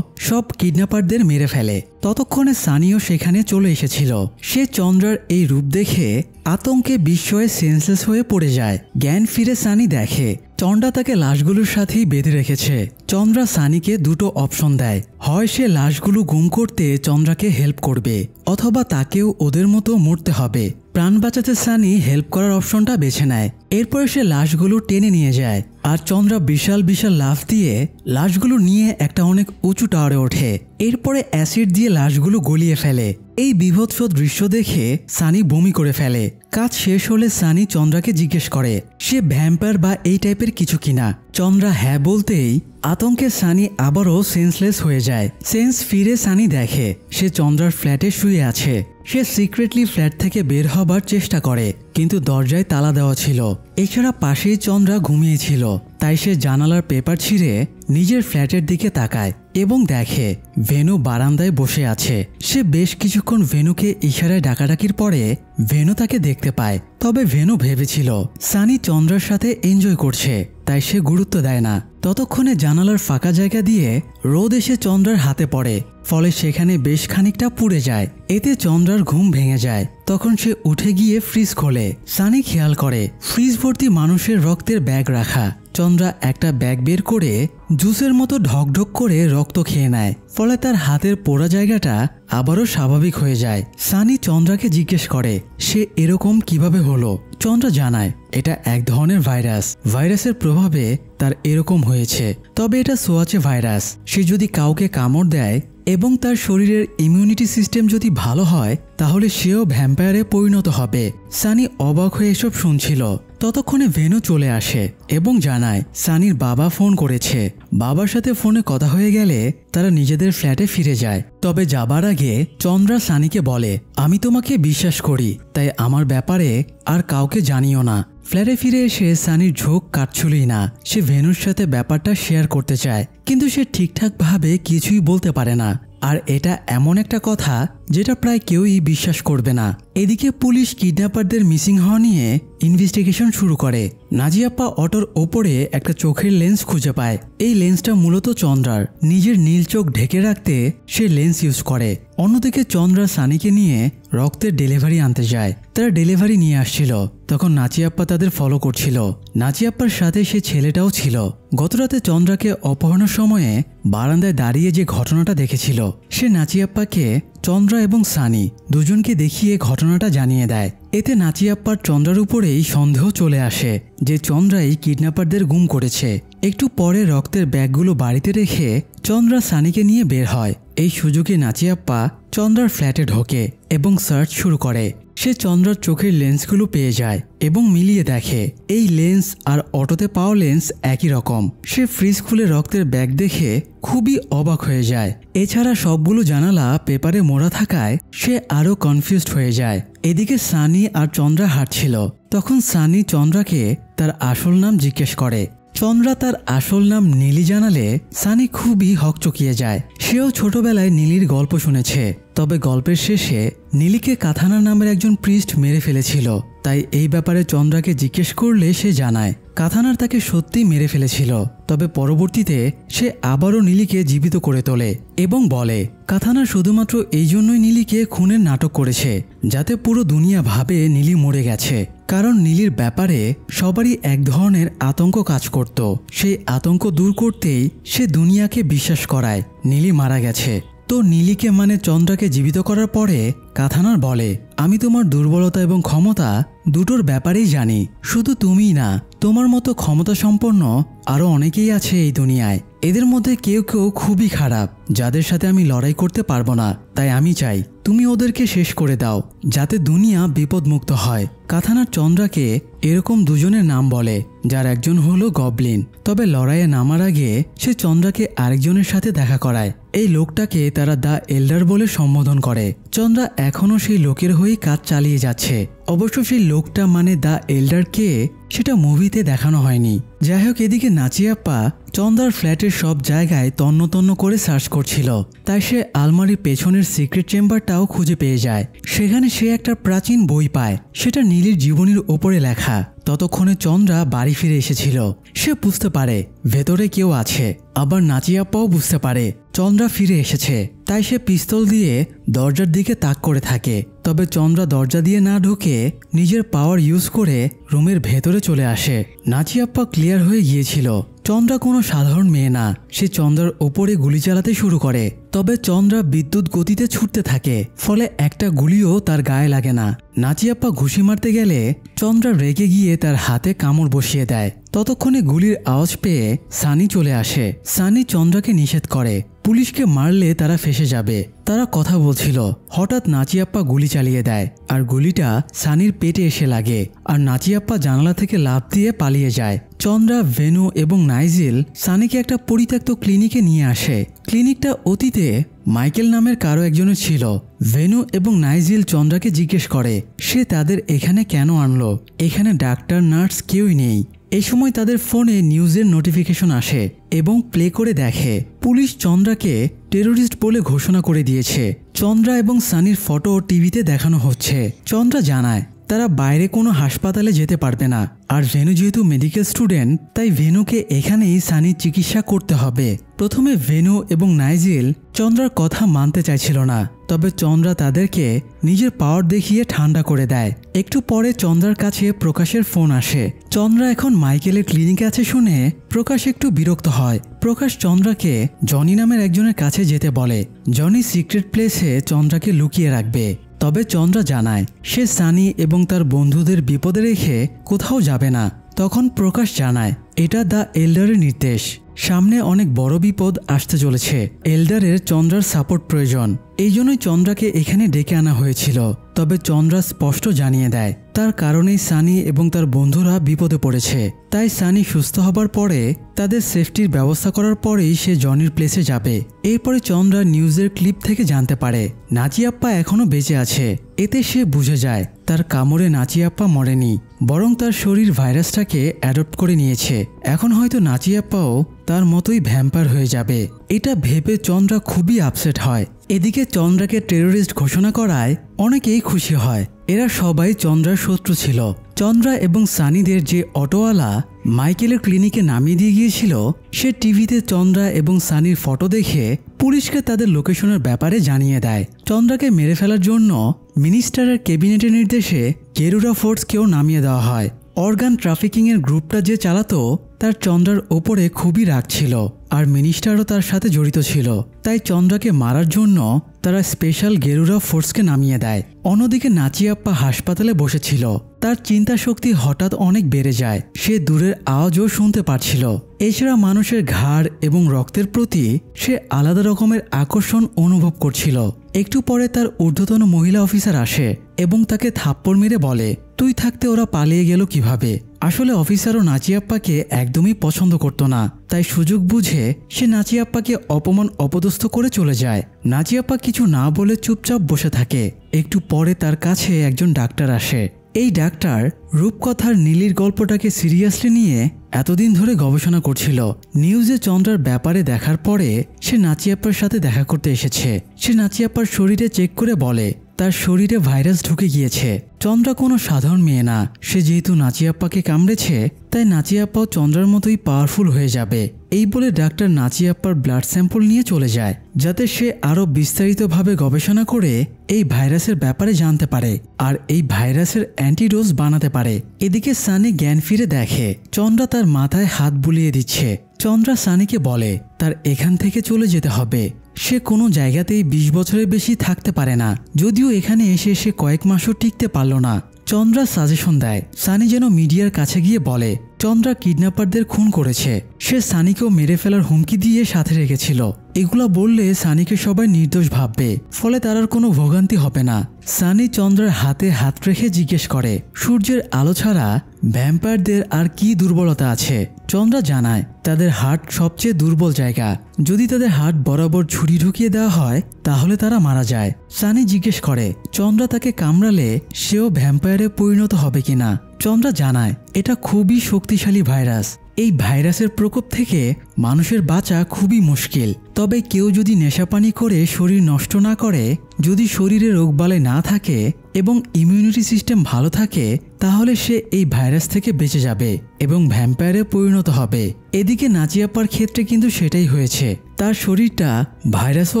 সব কিডন্যাপারদের মেরে ফেলে। ততক্ষণে সানিও সেখানে চলে এসেছিল। সে চন্দ্রার এই রূপ দেখে আতঙ্কে বিস্ময়ে সেন্সলেস হয়ে পড়ে যায়। জ্ঞান ফিরে সানি দেখে চন্দ্রা তাকে লাশগুলোর সাথেই বেঁধে রেখেছে। চন্দ্রা সানিকে দুটো অপশন দেয়, হয় সে লাশগুলো গুম করতে চন্দ্রাকে হেল্প করবে, অথবা তাকেও ওদের মতো মরতে হবে। প্রাণ বাঁচাতে সানি হেল্প করার অপশনটা বেছে নেয়। এরপরে সে লাশগুলো টেনে নিয়ে যায়, আর চন্দ্রা বিশাল বিশাল লাফ দিয়ে লাশগুলো নিয়ে একটা অনেক উঁচু টাওয়ারে ওঠে। এরপরে অ্যাসিড দিয়ে লাশগুলো গলিয়ে ফেলে। এই বীভৎস দৃশ্য দেখে সানি বমি করে ফেলে। কাজ শেষ হলে সানি চন্দ্রাকে জিজ্ঞেস করে সে ভ্যাম্পায়ার বা এই টাইপের কিছু কিনা। চন্দ্রা হ্যাঁ বলতেই আতঙ্কে সানি আবারও সেন্সলেস হয়ে যায়। সেন্স ফিরে সানি দেখে সে চন্দ্রার ফ্ল্যাটে শুয়ে আছে। সে সিক্রেটলি ফ্ল্যাট থেকে বের হবার চেষ্টা করে, কিন্তু দরজায় তালা দেওয়া ছিল। এছাড়া পাশেই চন্দ্রা ঘুমিয়েছিল, তাই সে জানালার পেপার ছিঁড়ে নিজের ফ্ল্যাটের দিকে তাকায় এবং দেখে ভেনু বারান্দায় বসে আছে। সে বেশ কিছুক্ষণ ভেনুকে ইশারায় ডাকাডাকির পরে ভেনু তাকে দেখতে পায়। তবে ভেনু ভেবেছিল সানি চন্দ্রার সাথে এনজয় করছে, তাই সে গুরুত্ব দেয় না। ততক্ষণে জানালার ফাঁকা জায়গা দিয়ে রোদ এসে চন্দ্রার হাতে পড়ে, ফলে সেখানে বেশ খানিকটা পুড়ে যায়। এতে চন্দ্রার ঘুম ভেঙে যায়। তখন সে উঠে গিয়ে ফ্রিজ খোলে। সানি খেয়াল করে ফ্রিজ ভর্তি মানুষের রক্তের ব্যাগ রাখা। চন্দ্রা একটা ব্যাগ বের করে জুসের মতো ঢকঢক করে রক্ত খেয়ে নেয়, ফলে তার হাতের পোড়া জায়গাটা আবারও স্বাভাবিক হয়ে যায়। সানি চন্দ্রাকে জিজ্ঞেস করে সে এরকম কিভাবে হলো। চন্দ্রা জানায় এটা এক ধরনের ভাইরাস। ভাইরাসের প্রভাবে তার এরকম হয়েছে। তবে এটা সোয়াচে ভাইরাস। সে যদি কাউকে কামড় দেয় এবং তার শরীরের ইমিউনিটি সিস্টেম যদি ভালো হয়, তাহলে সেও ভ্যাম্পায়ারে পরিণত হবে। সানি অবাক হয়ে এসব শুনছিল। ততক্ষণে ভেনু চলে আসে এবং জানায় সানির বাবা ফোন করেছে। বাবার সাথে ফোনে কথা হয়ে গেলে তারা নিজেদের ফ্ল্যাটে ফিরে যায়। তবে যাবার আগে চন্দ্রা সানিকে বলে আমি তোমাকে বিশ্বাস করি, তাই আমার ব্যাপারে আর কাউকে জানিও না। ফ্ল্যাটে ফিরে এসে সানির ঝোঁক কাটছুলই না। সে ভেনুর সাথে ব্যাপারটা শেয়ার করতে চায়, কিন্তু সে ঠিকঠাকভাবে কিছুই বলতে পারে না। আর এটা এমন একটা কথা যেটা প্রায় কেউই বিশ্বাস করবে না। এদিকে পুলিশ কিডন্যাপারদের মিসিং হওয়া নিয়ে ইনভেস্টিগেশন শুরু করে। নাজিয়াপ্পা অটোর ওপরে একটা চোখের লেন্স খুঁজে পায়। এই লেন্সটা মূলত চন্দ্রার। নিজের নীল চোখ ঢেকে রাখতে সে লেন্স ইউজ করে। অন্যদিকে চন্দ্রা সানিকে নিয়ে রক্তের ডেলিভারি আনতে যায়। তারা ডেলিভারি নিয়ে আসছিল, তখন নাচিয়াপ্পা তাদের ফলো করছিল। নাচিয়াপ্পার সাথে সে ছেলেটাও ছিল। গতরাতে চন্দ্রাকে অপহরণের সময়ে বারান্দায় দাঁড়িয়ে যে ঘটনাটা দেখেছিল, সে নাচিয়াপ্পাকে চন্দ্রা এবং সানি দুজনকে দেখিয়ে ঘটনাটা জানিয়ে দেয়। এতে নাচিয়াপ্পার চন্দ্রার উপরেই সন্দেহ চলে আসে যে চন্দ্রাই কিডন্যাপারদের গুম করেছে। একটু পরে রক্তের ব্যাগগুলো বাড়িতে রেখে চন্দ্রা সানিকে নিয়ে বের হয়। এই সুযোগে নাচিয়াপ্পা চন্দ্রার ফ্ল্যাটে ঢোকে এবং সার্চ শুরু করে। সে চন্দ্রার চোখের লেন্সগুলো পেয়ে যায় এবং মিলিয়ে দেখে এই লেন্স আর অটোতে পাওয়া লেন্স একই রকম। সে ফ্রিজ খুলে রক্তের ব্যাগ দেখে খুবই অবাক হয়ে যায়। এছাড়া সবগুলো জানালা পেপারে মোড়া থাকায় সে আরও কনফিউজড হয়ে যায়। এদিকে সানি আর চন্দ্রা হাঁটছিল, তখন সানি চন্দ্রাকে তার আসল নাম জিজ্ঞেস করে। চন্দ্রা তার আসল নাম নীলি জানালে সানি খুবই হকচকিয়ে যায়। সেও ছোটবেলায় নীলির গল্প শুনেছে, তবে গল্পের শেষে নীলিকে কাথানা নামের একজন প্রিস্ট মেরে ফেলেছিল। তাই এই ব্যাপারে চন্দ্রাকে জিজ্ঞেস করলে সে জানায় কাথানার তাকে সত্যি মেরে ফেলেছিল, তবে পরবর্তীতে সে আবারও নীলিকে জীবিত করে তোলে এবং বলে কাথানা শুধুমাত্র এই জন্যই নীলিকে খুনের নাটক করেছে যাতে পুরো দুনিয়া ভাবে নীলি মরে গেছে। কারণ নীলির ব্যাপারে সবারই এক ধরনের আতঙ্ক কাজ করত। সেই আতঙ্ক দূর করতেই সে দুনিয়াকে বিশ্বাস করায় নীলি মারা গেছে। তো নীলিকে মানে চন্দ্রাকে জীবিত করার পরে কাথানার বলে আমি তোমার দুর্বলতা এবং ক্ষমতা দুটোর ব্যাপারেই জানি। শুধু তুমিই না, তোমার মতো ক্ষমতা সম্পন্ন আরও অনেকেই আছে এই দুনিয়ায়। এদের মধ্যে কেউ কেউ খুবই খারাপ, যাদের সাথে আমি লড়াই করতে পারবো না। তাই আমি চাই তুমি ওদেরকে শেষ করে দাও যাতে দুনিয়া বিপদমুক্ত হয়। কাথানার চন্দ্রাকে এরকম দুজনের নাম বলে, যার একজন হলো গবলিন। তবে লড়াইয়ে নামার আগে সে চন্দ্রাকে আরেকজনের সাথে দেখা করায়। এই লোকটাকে তারা দ্য এল্ডার বলে সম্বোধন করে। চন্দ্রা এখনও সেই লোকের হয়েই কাজ চালিয়ে যাচ্ছে। অবশ্য সেই লোকটা মানে দ্য এল্ডার কে সেটা মুভিতে দেখানো হয়নি। যাই হোক, এদিকে নাচিয়াপ্পা চন্দ্রার ফ্ল্যাটের সব জায়গায় তন্ন তন্ন করে সার্চ করছিল। তাই সে আলমারির পেছনের সিক্রেট চেম্বারটাও খুঁজে পেয়ে যায়। সেখানে সে একটা প্রাচীন বই পায়, সেটা নীলির জীবনীর ওপরে লেখা। ততক্ষণে চন্দ্রা বাড়ি ফিরে এসেছিল। সে বুঝতে পারে ভেতরে কেউ আছে। আবার নাচিয়াপ্পাও বুঝতে পারে চন্দ্রা ফিরে এসেছে। তাই সে পিস্তল দিয়ে দরজার দিকে তাক করে থাকে। তবে চন্দ্রা দরজা দিয়ে না ঢুকে নিজের পাওয়ার ইউজ করে রুমের ভেতরে চলে আসে। নাচিয়াপ্পা ক্লিয়ার হয়ে গিয়েছিল চন্দ্রা কোনো সাধারণ মেয়ে না। সে চন্দ্রার ওপরে গুলি চালাতে শুরু করে। তবে চন্দ্রা বিদ্যুৎ গতিতে ছুটতে থাকে, ফলে একটা গুলিও তার গায়ে লাগে না। নাচিয়াপ্পা ঘুষি মারতে গেলে চন্দ্রা রেগে গিয়ে তার হাতে কামড় বসিয়ে দেয়। ততক্ষণে গুলির আওয়াজ পেয়ে সানি চলে আসে। সানি চন্দ্রাকে নিষেধ করে, পুলিশকে মারলে তারা ফেঁসে যাবে। তারা কথা বলছিল, হঠাৎ নাচিয়াপ্পা গুলি চালিয়ে দেয় আর গুলিটা সানির পেটে এসে লাগে। আর নাচিয়াপ্পা জানালা থেকে লাফ দিয়ে পালিয়ে যায়। চন্দ্রা, ভেনু এবং নাইজেল সানিকে একটা পরিত্যক্ত ক্লিনিকে নিয়ে আসে। ক্লিনিকটা অতীতে মাইকেল নামের কারো একজনের ছিল। ভেনু এবং নাইজেল চন্দ্রাকে জিজ্ঞেস করে সে তাদের এখানে কেন আনলো। এখানে ডাক্তার, নার্স কেউই নেই। এই সময় তাদের ফোনে নিউজের নোটিফিকেশন আসে এবং প্লে করে দেখে পুলিশ চন্দ্রাকে টেরোরিস্ট বলে ঘোষণা করে দিয়েছে। চন্দ্রা এবং সানির ফটো টিভিতে দেখানো হচ্ছে। চন্দ্রা জানায় তারা বাইরে কোনো হাসপাতালে যেতে পারবে না। আর ভেনু যেহেতু মেডিকেল স্টুডেন্ট, তাই ভেনুকে এখানেই সানির চিকিৎসা করতে হবে। প্রথমে ভেনু এবং নাইজেল চন্দ্রার কথা মানতে চাইছিল না, তবে চন্দ্রা তাদেরকে নিজের পাওয়ার দেখিয়ে ঠান্ডা করে দেয়। একটু পরে চন্দ্রার কাছে প্রকাশের ফোন আসে। চন্দ্রা এখন মাইকেলের ক্লিনিকে আছে শুনে প্রকাশ একটু বিরক্ত হয়। প্রকাশ চন্দ্রাকে জনি নামের একজনের কাছে যেতে বলে। জনি সিক্রেট প্লেসে চন্দ্রাকে লুকিয়ে রাখবে। তবে চন্দ্রা জানায় সে সানি এবং তার বন্ধুদের বিপদে রেখে কোথাও যাবে না। তখন প্রকাশ জানায় এটা দ্য এল্ডারের নির্দেশ। সামনে অনেক বড় বিপদ আসতে চলেছে। এল্ডারের চন্দ্রার সাপোর্ট প্রয়োজন। এই জন্যই চন্দ্রাকে এখানে ডেকে আনা হয়েছিল। তবে চন্দ্রা স্পষ্ট জানিয়ে দেয় তার কারণেই সানি এবং তার বন্ধুরা বিপদে পড়েছে। তাই সানি সুস্থ হবার পরে তাদের সেফটির ব্যবস্থা করার পরেই সে জনির প্লেসে যাবে। এরপরে চন্দ্রা নিউজের ক্লিপ থেকে জানতে পারে নাচিয়াপ্পা এখনো বেঁচে আছে। এতে সে বুঝে যায় তার কামড়ে নাচিয়াপ্পা মরেনি। বরং তার শরীর ভাইরাসটাকে অ্যাডপ্ট করে নিয়েছে। এখন হয়তো নাচিয়াপ্পাও তার মতোই ভ্যাম্পায়ার হয়ে যাবে। এটা ভেবে চন্দ্রা খুবই আপসেট হয়। এদিকে চন্দ্রাকে টেরোরিস্ট ঘোষণা করায় অনেকেই খুশি হয়। এরা সবাই চন্দ্রার শত্রু ছিল। চন্দ্রা এবং সানিদের যে অটোওয়ালা মাইকেলের ক্লিনিকে নামিয়ে দিয়ে গিয়েছিল, সে টিভিতে চন্দ্রা এবং সানির ফটো দেখে পুলিশকে তাদের লোকেশনের ব্যাপারে জানিয়ে দেয়। চন্দ্রাকে মেরে ফেলার জন্য মিনিস্টারের ক্যাবিনেটের নির্দেশে গেরুরা ফোর্সকেও নামিয়ে দেওয়া হয়। অর্গান ট্রাফিকিংয়ের গ্রুপটা যে চালাতো তার চন্দ্রার ওপরে খুবই রাগ ছিল, আর মিনিস্টারও তার সাথে জড়িত ছিল। তাই চন্দ্রাকে মারার জন্য তারা স্পেশাল গেরুরা ফোর্সকে নামিয়ে দেয়। অন্যদিকে নাচিয়াপ্পা হাসপাতালে বসেছিল। তার চিন্তা শক্তি হঠাৎ অনেক বেড়ে যায়। সে দূরের আওয়াজও শুনতে পাচ্ছিল। এছাড়া মানুষের ঘাড় এবং রক্তের প্রতি সে আলাদা রকমের আকর্ষণ অনুভব করছিল। একটু পরে তার ঊর্ধ্বতন মহিলা অফিসার আসে এবং তাকে থাপ্পড় মেরে বলে, তুই থাকতে ওরা পালিয়ে গেল কিভাবে? আসলে অফিসারও নাচিয়াপ্পাকে একদমই পছন্দ করত না, তাই সুযোগ বুঝে সে নাচিয়াপ্পাকে অপমান অপদস্থ করে চলে যায়। নাচিয়াপ্পা কিছু না বলে চুপচাপ বসে থাকে। একটু পরে তার কাছে একজন ডাক্তার আসে। এই ডাক্তার রূপকথার নীলির গল্পটাকে সিরিয়াসলি নিয়ে এতদিন ধরে গবেষণা করছিল। নিউজে চন্দ্রার ব্যাপারে দেখার পরে সে নাচিয়াপ্পার সাথে দেখা করতে এসেছে। সে নাচিয়াপ্পার শরীরে চেক করে বলে তার শরীরে ভাইরাস ঢুকে গিয়েছে। চন্দ্রা কোনো সাধারণ মেয়ে না। সে যেহেতু নাচিয়াপ্পাকে কামড়েছে, তাই নাচিয়াপ্পাও চন্দ্রার মতোই পাওয়ারফুল হয়ে যাবে। এই বলে ডাক্তার নাচিয়াপ্পার ব্লাড স্যাম্পল নিয়ে চলে যায়, যাতে সে আরও বিস্তারিতভাবে গবেষণা করে এই ভাইরাসের ব্যাপারে জানতে পারে আর এই ভাইরাসের অ্যান্টিডোজ বানাতে পারে। এদিকে সানি জ্ঞান ফিরে দেখে চন্দ্রা তার মাথায় হাত বুলিয়ে দিচ্ছে। চন্দ্রা সানিকে বলে তার এখান থেকে চলে যেতে হবে। সে কোনো জায়গাতেই 20 বছরের বেশি থাকতে পারে না। যদিও এখানে এসে সে কয়েক মাসও টিকতে পারল না। চন্দ্রা সাজেশন দেয় সানি যেন মিডিয়ার কাছে গিয়ে বলে চন্দ্রা কিডন্যাপারদের খুন করেছে। সে সানিকেও মেরে ফেলার হুমকি দিয়ে সাথে রেখেছিল। এগুলা বললে সানিকে সবাই নির্দোষ ভাববে, ফলে তার আর কোনো ভোগান্তি হবে না। সানি চন্দ্রার হাতে হাত রেখে জিজ্ঞেস করে সূর্যের আলো ছাড়া ভ্যাম্পায়ারদের আর কি দুর্বলতা আছে? চন্দ্রা জানায় তাদের হার্ট সবচেয়ে দুর্বল জায়গা। যদি তাদের হার্ট বরাবর ছুরি ঢুকিয়ে দেওয়া হয় তাহলে তারা মারা যায়। সানি জিজ্ঞেস করে চন্দ্রা তাকে কামড়ালে সেও ভ্যাম্পায়ারে পরিণত হবে কিনা। চন্দ্রা জানায় এটা খুবই শক্তিশালী ভাইরাস। এই ভাইরাসের প্রকোপ থেকে মানুষের বাঁচা খুবই মুশকিল। তবে কেউ যদি নেশাপানি করে শরীর নষ্ট না করে, যদি শরীরে রোগবালাই না থাকে এবং ইমিউনিটি সিস্টেম ভালো থাকে, তাহলে সে এই ভাইরাস থেকে বেঁচে যাবে এবং ভ্যাম্পায়ারে পরিণত হবে। এদিকে নাচিয়াপ্পার ক্ষেত্রে কিন্তু সেটাই হয়েছে। তার শরীরটা ভাইরাসও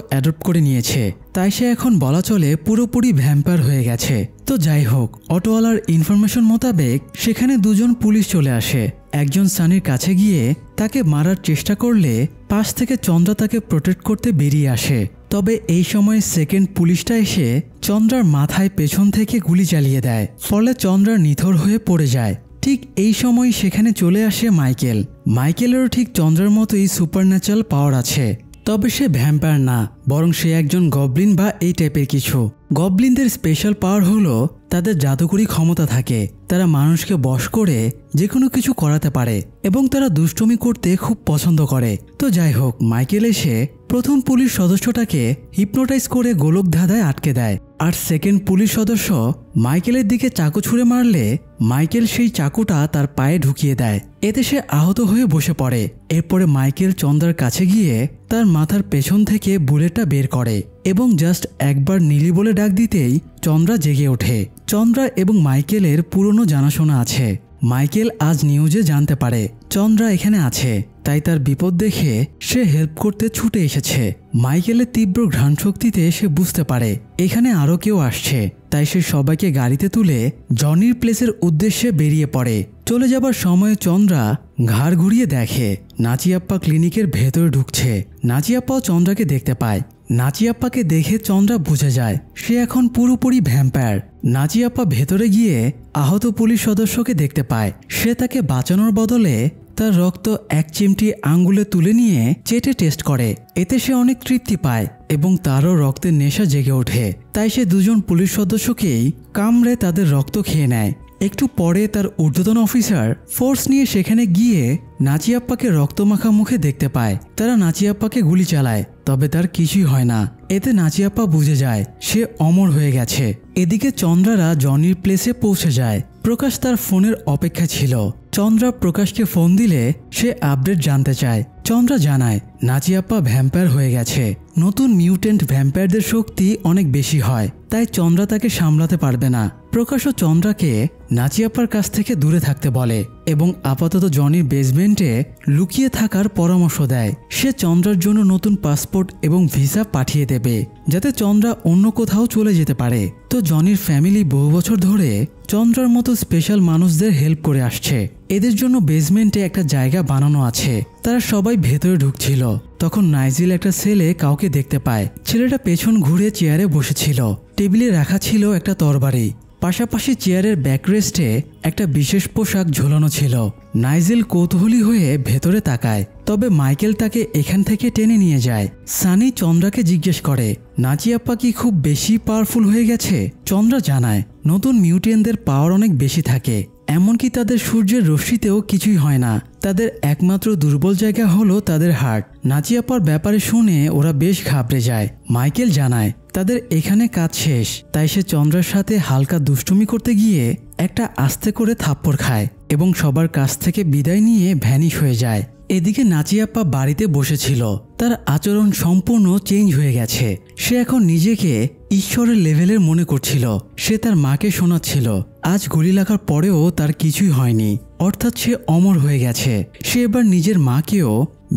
অ্যাডপ্ট করে নিয়েছে, তাই সে এখন বলা চলে পুরোপুরি ভ্যাম্পায়ার হয়ে গেছে। তো যাই হোক, অটোওয়ালার ইনফরমেশন মোতাবেক সেখানে দুজন পুলিশ চলে আসে। একজন সানির কাছে গিয়ে তাকে মারার চেষ্টা করলে পাশ থেকে চন্দ্রা তাকে প্রোটেক্ট করতে বেরিয়ে আসে। তবে এই সময় সেকেন্ড পুলিশটা এসে চন্দ্রার মাথায় পেছন থেকে গুলি চালিয়ে দেয়, ফলে চন্দ্রা নিথর হয়ে পড়ে যায়। ঠিক এই সময় সেখানে চলে আসে মাইকেল। মাইকেলেরও ঠিক চন্দ্রার মতোই সুপারন্যাচারাল পাওয়ার আছে, তবে সে ভ্যাম্পায়ার না, বরং সে একজন গবলিন বা এই টাইপের কিছু। গবলিনদের স্পেশাল পাওয়ার হলো তাদের জাদুকরী ক্ষমতা থাকে। তারা মানুষকে বশ করে যে কোনো কিছু করাতে পারে এবং তারা দুষ্টুমি করতে খুব পছন্দ করে। তো যাই হোক, মাইকেল এসে প্রথম পুলিশ সদস্যটাকে হিপনোটাইজ করে গোলক ধাঁধায় আটকে দেয়। আর সেকেন্ড পুলিশ সদস্য মাইকেলের দিকে চাকু ছুঁড়ে মারলে মাইকেল সেই চাকুটা তার পায়ে ঢুকিয়ে দেয়। এতে সে আহত হয়ে বসে পড়ে। এরপরে মাইকেল চন্দ্রার কাছে গিয়ে তার মাথার পেছন থেকে বুলেটটা বের করে এবং জাস্ট একবার নীলি বলে ডাক দিতেই চন্দ্রা জেগে ওঠে। চন্দ্রা এবং মাইকেলের পুরনো জানাশোনা আছে। মাইকেল আজ নিউজে জানতে পারে চন্দ্রা এখানে আছে, তাই তার বিপদ দেখে সে হেল্প করতে ছুটে এসেছে। মাইকেলের তীব্র ঘ্রাণ শক্তিতে সে বুঝতে পারে এখানে আরও কেউ আসছে, তাই সে সবাইকে গাড়িতে তুলে জনির প্লেসের উদ্দেশ্যে বেরিয়ে পড়ে। চলে যাবার সময় চন্দ্রা ঘাড় ঘুরিয়ে দেখে নাচিয়াপ্পা ক্লিনিকের ভেতরে ঢুকছে। নাচিয়াপ্পাও চন্দ্রাকে দেখতে পায়। নাচিয়াপ্পাকে দেখে চন্দ্রা বুঝে যায় সে এখন পুরোপুরি ভ্যাম্পায়ার। নাচিয়াপ্পা ভেতরে গিয়ে আহত পুলিশ সদস্যকে দেখতে পায়। সে তাকে বাঁচানোর বদলে তার রক্ত এক চিমটি আঙ্গুলে তুলে নিয়ে চেটে টেস্ট করে। এতে সে অনেক তৃপ্তি পায় এবং তারও রক্তের নেশা জেগে ওঠে। তাই সে দুজন পুলিশ সদস্যকেই কামড়ে তাদের রক্ত খেয়ে নেয়। একটু পরে তার ঊর্ধ্বতন অফিসার ফোর্স নিয়ে সেখানে গিয়ে নাচিয়াপ্পাকে রক্তমাখা মুখে দেখতে পায়। তারা নাচিয়াপ্পাকে গুলি চালায়, তবে তার কিছুই হয় না। এতে নাচিয়াপ্পা বুঝে যায় সে অমর হয়ে গেছে। এদিকে চন্দ্রারা জনির প্লেসে পৌঁছে যায়। প্রকাশ তার ফোনের অপেক্ষা ছিল। চন্দ্রা প্রকাশকে ফোন দিলে সে আপডেট জানতে চায়। চন্দ্রা জানায় নাচি আপা ভ্যাম্পায়ার হয়ে গেছে। নতুন মিউটেন্ট ভ্যাম্পায়ারদের শক্তি অনেক বেশি হয়, তাই চন্দ্রা তাকে সামলাতে পারবে না। প্রকাশও চন্দ্রাকে নাচি আপার কাছ থেকে দূরে থাকতে বলে এবং আপাতত জনির বেসমেন্টে লুকিয়ে থাকার পরামর্শ দেয়। সে চন্দ্রার জন্য নতুন পাসপোর্ট এবং ভিসা পাঠিয়ে দেবে, যাতে চন্দ্রা অন্য কোথাও চলে যেতে পারে। তো জনির ফ্যামিলি বহু বছর ধরে চন্দ্রার মতো স্পেশাল মানুষদের হেল্প করে আসছে। এদের জন্য বেসমেন্টে একটা জায়গা বানানো আছে। তারা সবাই ভেতরে ঢুকছিল, তখন নাইজিল একটা ছেলে কাউকে দেখতে পায়। ছেলেটা পেছন ঘুরে চেয়ারে বসেছিল। টেবিলে রাখা ছিল একটা তরবারি, পাশাপাশি চেয়ারের ব্যাকরেস্টে একটা বিশেষ পোশাক ঝোলানো ছিল। নাইজেল কৌতূহলী হয়ে ভেতরে তাকায়, তবে মাইকেল তাকে এখান থেকে টেনে নিয়ে যায়। সানি চন্দ্রাকে জিজ্ঞেস করে নাচি আপা কি খুব বেশি পাওয়ারফুল হয়ে গেছে? চন্দ্রা জানায় নতুন মিউটেন্টদের পাওয়ার অনেক বেশি থাকে, এমনকি তাদের সূর্যের রশ্মিতেও কিছুই হয় না। তাদের একমাত্র দুর্বল জায়গা হলো তাদের হার্ট। নাচি আপার ব্যাপারে শুনে ওরা বেশ ঘাবড়ে যায়। মাইকেল জানায় তাদের এখানে কাজ শেষ, তাই সে চন্দ্রার সাথে হালকা দুষ্টুমি করতে গিয়ে একটা আস্তে করে থাপ্পড় খায় এবং সবার কাছ থেকে বিদায় নিয়ে ভ্যানিশ হয়ে যায়। এদিকে নাচি আপা বাড়িতে বসেছিল। তার আচরণ সম্পূর্ণ চেঞ্জ হয়ে গেছে। সে এখন নিজেকে ঈশ্বরের লেভেলের মনে করছিল। সে তার মাকে শোনাচ্ছিল আজ গুলি লাগার পরেও তার কিছুই হয়নি, অর্থাৎ সে অমর হয়ে গেছে। সে এবার নিজের মাকেও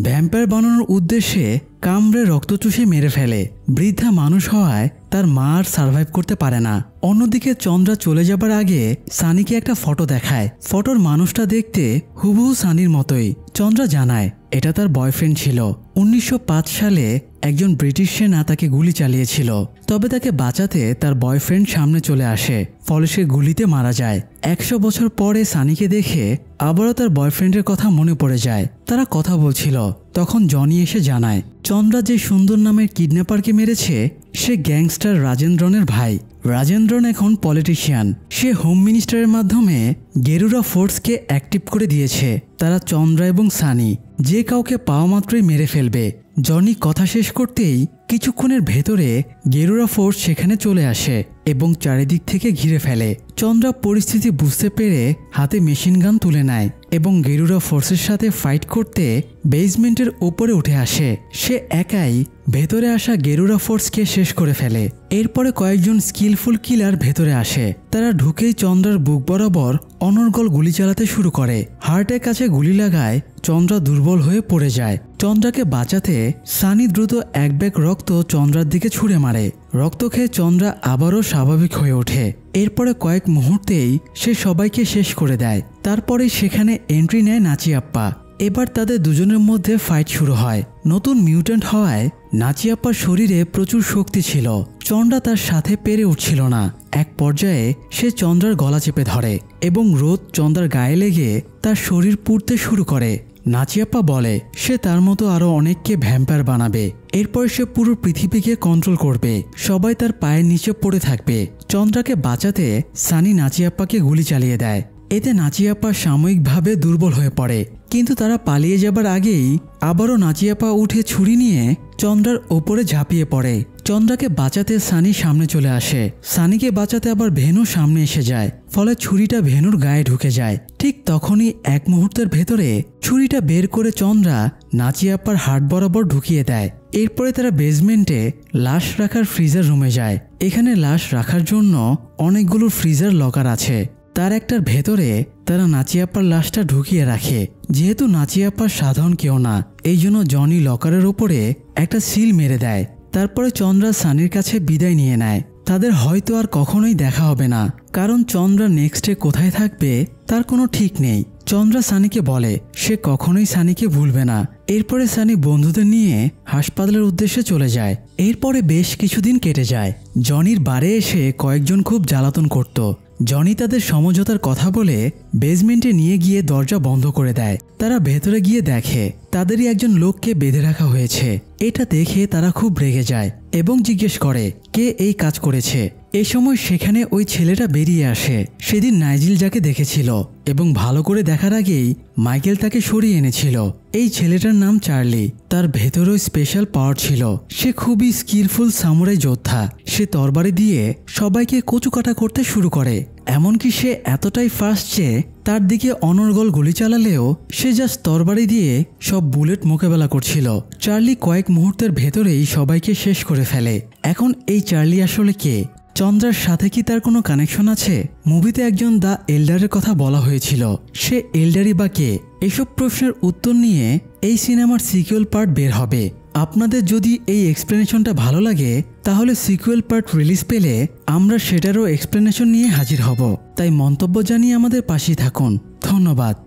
ভ্যাম্পায়ার বানানোর উদ্দেশ্যে কামড়ে রক্ত চুষে মেরে ফেলে। বৃদ্ধা মানুষ হওয়ায় তার মা আর সার্ভাইভ করতে পারে না। অন্যদিকে চন্দ্রা চলে যাবার আগে সানিকে একটা ফটো দেখায়। ফটোর মানুষটা দেখতে হুবহু সানির মতোই। চন্দ্রা জানায় এটা তার বয়ফ্রেন্ড ছিল। 1905 সালে একজন ব্রিটিশ সেনা তাকে গুলি চালিয়েছিল, তবে তাকে বাঁচাতে তার বয়ফ্রেন্ড সামনে চলে আসে, ফলে সে গুলিতে মারা যায়। 100 বছর পরে সানিকে দেখে আবারও তার বয়ফ্রেন্ডের কথা মনে পড়ে যায়। তারা কথা বলছিল, তখন জনি এসে জানায় চন্দ্রা যে সুন্দর নামের কিডন্যাপারকে মেরেছে সে গ্যাংস্টার রাজেন্দ্রনের ভাই। রাজেন্দ্রন এখন পলিটিশিয়ান। সে হোম মিনিস্টারের মাধ্যমে গেরুরা ফোর্সকে অ্যাক্টিভ করে দিয়েছে। তারা চন্দ্রা এবং সানি যে কাউকে পাওয়া মাত্রই মেরে ফেলবে। জনি কথা শেষ করতেই কিছুক্ষণের ভেতরে গেরুরা ফোর্স সেখানে চলে আসে এবং চারিদিক থেকে ঘিরে ফেলে। চন্দ্রা পরিস্থিতি বুঝতে পেরে হাতে মেশিন গান তুলে নেয় এবং গেরুরা ফোর্সের সাথে ফাইট করতে বেসমেন্টের ওপরে উঠে আসে। সে একাই ভেতরে আসা গেরুরা ফোর্সকে শেষ করে ফেলে। এরপরে কয়েকজন স্কিলফুল কিলার ভেতরে আসে। তারা ঢুকেই চন্দ্রার বুক বরাবর অনর্গল গুলি চালাতে শুরু করে। হার্টের কাছে গুলি লাগায় চন্দ্রা দুর্বল হয়ে পড়ে যায়। চন্দ্রাকে বাঁচাতে সানি দ্রুত এক ব্যাগ রক্ত চন্দ্রার দিকে ছুঁড়ে মারে। রক্ত খেয়ে চন্দ্রা আবারও স্বাভাবিক হয়ে ওঠে। এরপরে কয়েক মুহূর্তেই সে সবাইকে শেষ করে দেয়। তারপরে সেখানে এন্ট্রি নেয় নাচি আপ্পা। এবার তাদের দুজনের মধ্যে ফাইট শুরু হয়। নতুন মিউটেন্ট হওয়ায় নাচি আপ্পার শরীরে প্রচুর শক্তি ছিল। চন্দ্রা তার সাথে পেরে উঠছিল না। এক পর্যায়ে সে চন্দ্রার গলা চেপে ধরে এবং রোদ চন্দ্রার গায়ে লেগে তার শরীর পুড়তে শুরু করে। নাচি আপ্পা বলে সে তার মতো আরো অনেককে ভ্যাম্পায়ার বানাবে। এরপর সে পুরো পৃথিবীকে কন্ট্রোল করবে। সবাই তার পায়ের নিচে পড়ে থাকবে। চন্দ্রাকে বাঁচাতে সানি নাচি আপ্পাকে গুলি চালিয়ে দেয়। এতে নাচি আপ্পা সাময়িকভাবে দুর্বল হয়ে পড়ে, কিন্তু তারা পালিয়ে যাবার আগেই আবারও নাচি আপ্পা উঠে ছুরি নিয়ে চন্দ্রার ওপরে ঝাঁপিয়ে পড়ে। চন্দ্রাকে বাঁচাতে সানি সামনে চলে আসে। সানিকে বাঁচাতে আবার ভেনু সামনে এসে যায়, ফলে ছুরিটা ভেনুর গায়ে ঢুকে যায়। ঠিক তখনই এক মুহূর্তের ভেতরে ছুরিটা বের করে চন্দ্রা নাচি আপ্পার হাট বরাবর ঢুকিয়ে দেয়। এরপরে তারা বেসমেন্টে লাশ রাখার ফ্রিজার রুমে যায়। এখানে লাশ রাখার জন্য অনেকগুলো ফ্রিজার লকার আছে। তার একটার ভেতরে তারা নাচি আপ্পার লাশটা ঢুকিয়ে রাখে। যেহেতু নাচি আপ্পার সাধারণ কেউ না, এই জন্য জনি লকারের ওপরে একটা সিল মেরে দেয়। তারপরে চন্দ্রা সানির কাছে বিদায় নিয়ে নেয়। তাদের হয়তো আর কখনোই দেখা হবে না, কারণ চন্দ্রা নেক্সটে কোথায় থাকবে তার কোনো ঠিক নেই। চন্দ্রা সানিকে বলে সে কখনোই সানিকে ভুলবে না। এরপরে সানি বন্ধুদের নিয়ে হাসপাতালের উদ্দেশ্যে চলে যায়। এরপরে বেশ কিছুদিন কেটে যায়। জনির বারে এসে কয়েকজন খুব জ্বালাতন করত। জনি তাদের সমঝোতার কথা বলে বেসমেন্টে নিয়ে গিয়ে দরজা বন্ধ করে দেয়। তারা ভেতরে গিয়ে দেখে তাদেরই একজন লোককে বেঁধে রাখা হয়েছে। এটা দেখে তারা খুব রেগে যায় এবং জিজ্ঞেস করে কে এই কাজ করেছে। এ সময় সেখানে ওই ছেলেটা বেরিয়ে আসে। সেদিন নাইজেল যাকে দেখেছিল এবং ভালো করে দেখার আগেই মাইকেল তাকে সরিয়ে এনেছিল। এই ছেলেটার নাম চার্লি। তার ভেতরেও স্পেশাল পাওয়ার ছিল। সে খুবই স্কিলফুল সামুরাই যোদ্ধা। সে তরবারি দিয়ে সবাইকে কচুকাটা করতে শুরু করে। এমনকি সে এতটাই ফাস্ট যে তার দিকে অনর্গল গুলি চালালেও সে জাস্ট তরবারি দিয়ে সব বুলেট মোকাবেলা করছিল। চার্লি কয়েক মুহূর্তের ভেতরেই সবাইকে শেষ করে ফেলে। এখন এই চার্লি আসলে কে? চন্দ্রার সাথে কি তার কোনো কানেকশন আছে? মুভিতে একজন দ্য এল্ডারের কথা বলা হয়েছিল। সে এল্ডারই বা কে? এসব প্রশ্নের উত্তর নিয়ে এই সিনেমার সিকুয়েল পার্ট বের হবে। আপনাদের যদি এই এক্সপ্লেনেশনটা ভালো লাগে তাহলে সিকুয়েল পার্ট রিলিজ পেলে আমরা সেটারও এক্সপ্লেনেশন নিয়ে হাজির হব। তাই মন্তব্য জানিয়ে আমাদের পাশেই থাকুন। ধন্যবাদ।